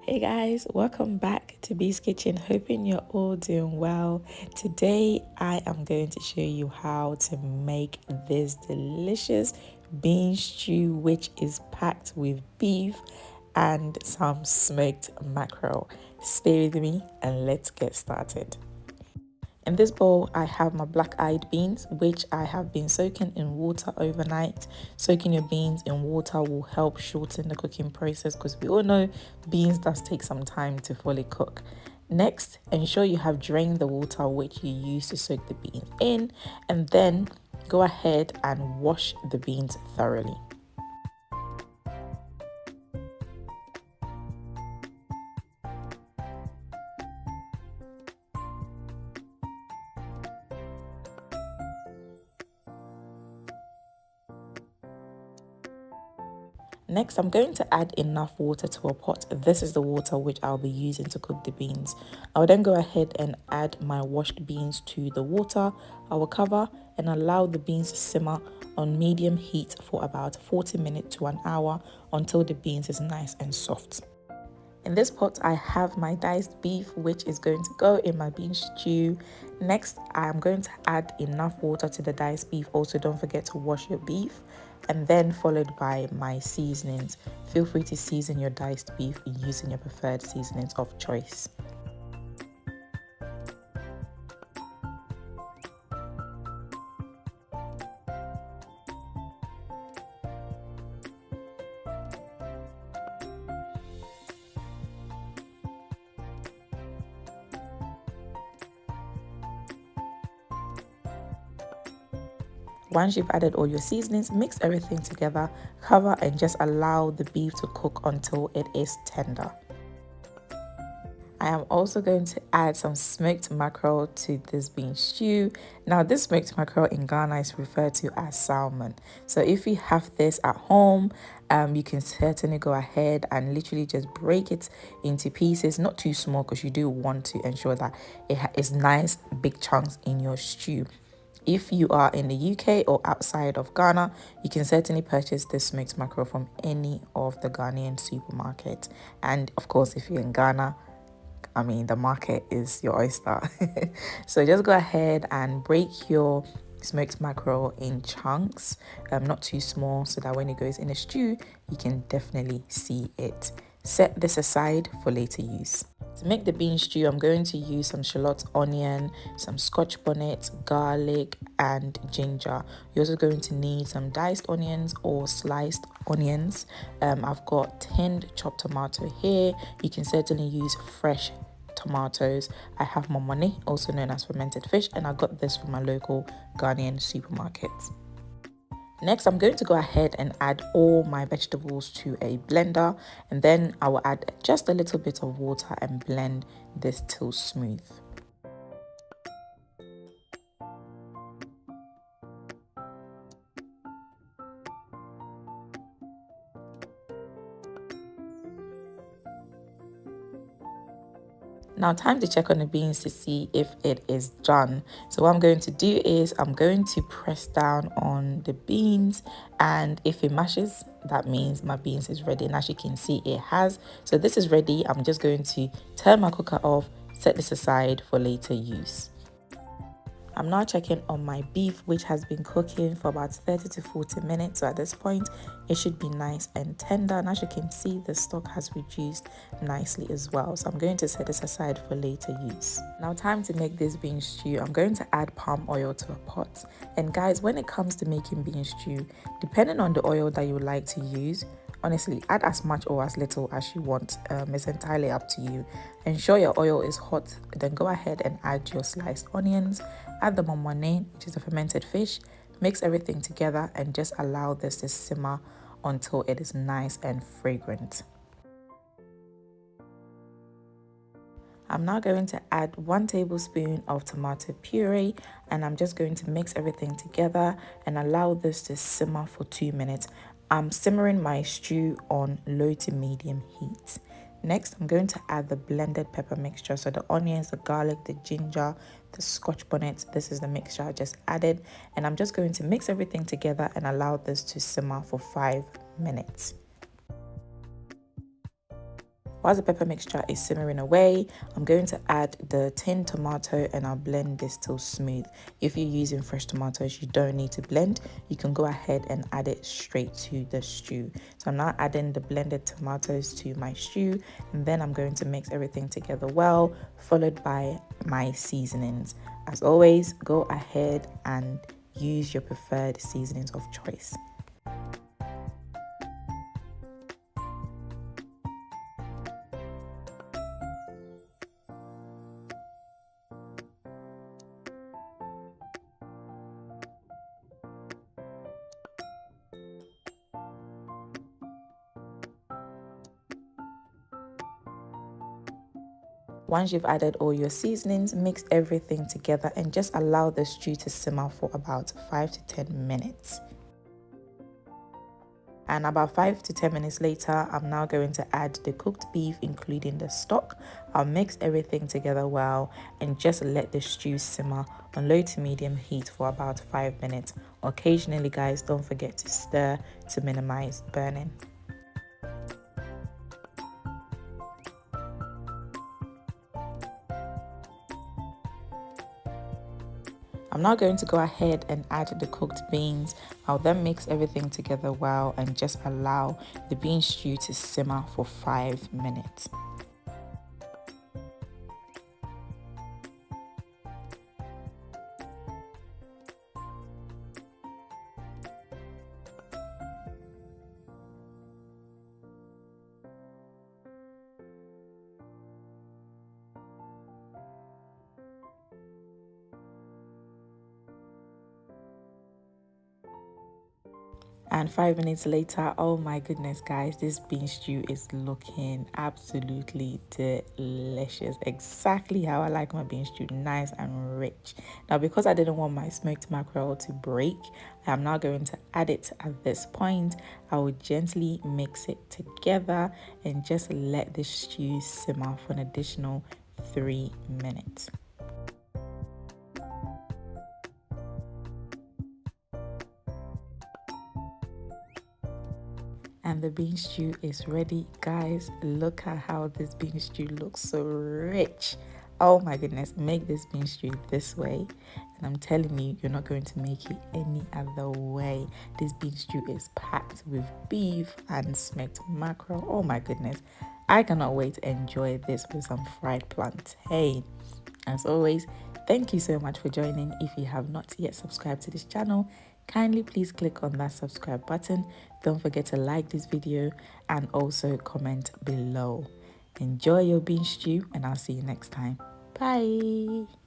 Hey guys, welcome back to Bee's Kitchen. Hoping you're all doing well. Today I am going to show you how to make this delicious bean stew, which is packed with beef and some smoked mackerel. Stay with me and let's get started. In this bowl, I have my black-eyed beans, which I have been soaking in water overnight. Soaking your beans in water will help shorten the cooking process because we all know beans does take some time to fully cook. Next, ensure you have drained the water which you use to soak the bean in, and then go ahead and wash the beans thoroughly. Next, I'm going to add enough water to a pot. This is the water which I'll be using to cook the beans. I'll then go ahead and add my washed beans to the water. I will cover and allow the beans to simmer on medium heat for about 40 minutes to an hour until the beans is nice and soft. In this pot, I have my diced beef, which is going to go in my bean stew. Next, I'm going to add enough water to the diced beef. Also, don't forget to wash your beef. And then followed by my seasonings. Feel free to season your diced beef using your preferred seasonings of choice. Once you've added all your seasonings, mix everything together, cover and just allow the beef to cook until it is tender. I am also going to add some smoked mackerel to this bean stew. Now, this smoked mackerel in Ghana is referred to as salmon. So if you have this at home, you can certainly go ahead and literally just break it into pieces, not too small because you do want to ensure that it is nice big chunks in your stew. If you are in the UK or outside of Ghana, you can certainly purchase this smoked mackerel from any of the Ghanaian supermarkets. And of course, if you're in Ghana, the market is your oyster. So just go ahead and break your smoked mackerel in chunks, not too small, so that when it goes in a stew, you can definitely see it. Set this aside for later use. To make the bean stew, I'm going to use some shallot onion, some scotch bonnet, garlic, and ginger. You're also going to need some diced onions or sliced onions. I've got tinned chopped tomato here. You can certainly use fresh tomatoes. I have momone, also known as fermented fish, and I got this from my local Ghanaian supermarket. Next, I'm going to go ahead and add all my vegetables to a blender, and then I will add just a little bit of water and blend this till smooth. Now, time to check on the beans to see if it is done. So what I'm going to do is I'm going to press down on the beans, and if it mashes, that means my beans is ready. And as you can see, it has. So this is ready. I'm just going to turn my cooker off, set this aside for later use. I'm now checking on my beef, which has been cooking for about 30 to 40 minutes. So at this point, it should be nice and tender. And as you can see, the stock has reduced nicely as well. So I'm going to set this aside for later use. Now, time to make this bean stew. I'm going to add palm oil to a pot. And guys, when it comes to making bean stew, depending on the oil that you would like to use, honestly, add as much or as little as you want. It's entirely up to you. Ensure your oil is hot, then go ahead and add your sliced onions, add the momone, which is the fermented fish, mix everything together and just allow this to simmer until it is nice and fragrant. I'm now going to add 1 tablespoon of tomato puree, and I'm just going to mix everything together and allow this to simmer for 2 minutes. I'm simmering my stew on low to medium heat. Next, I'm going to add the blended pepper mixture. So the onions, the garlic, the ginger, the scotch bonnet. This is the mixture I just added. And I'm just going to mix everything together and allow this to simmer for 5 minutes. While the pepper mixture is simmering away, I'm going to add the tinned tomato and I'll blend this till smooth. If you're using fresh tomatoes, you don't need to blend. You can go ahead and add it straight to the stew. So I'm now adding the blended tomatoes to my stew, and then I'm going to mix everything together well, followed by my seasonings. As always, go ahead and use your preferred seasonings of choice. Once you've added all your seasonings, mix everything together and just allow the stew to simmer for about 5 to 10 minutes. And about 5 to 10 minutes later, I'm now going to add the cooked beef, including the stock. I'll mix everything together well and just let the stew simmer on low to medium heat for about 5 minutes. Occasionally, guys, don't forget to stir to minimize burning. I'm now going to go ahead and add the cooked beans. I'll then mix everything together well and just allow the bean stew to simmer for 5 minutes. And 5 minutes later, oh my goodness, guys, this bean stew is looking absolutely delicious. Exactly how I like my bean stew, nice and rich. Now, because I didn't want my smoked mackerel to break, I'm now going to add it at this point. I will gently mix it together and just let the stew simmer for an additional 3 minutes. And the bean stew is ready, guys. Look at how this bean stew looks, so rich. Oh my goodness, make this bean stew this way and I'm telling you, you're not going to make it any other way. This bean stew is packed with beef and smoked mackerel. Oh my goodness, I cannot wait to enjoy this with some fried plantain. As always, thank you so much for joining. If you have not yet subscribed to this channel, kindly please click on that subscribe button. Don't forget to like this video and also comment below. Enjoy your bean stew and I'll see you next time. Bye.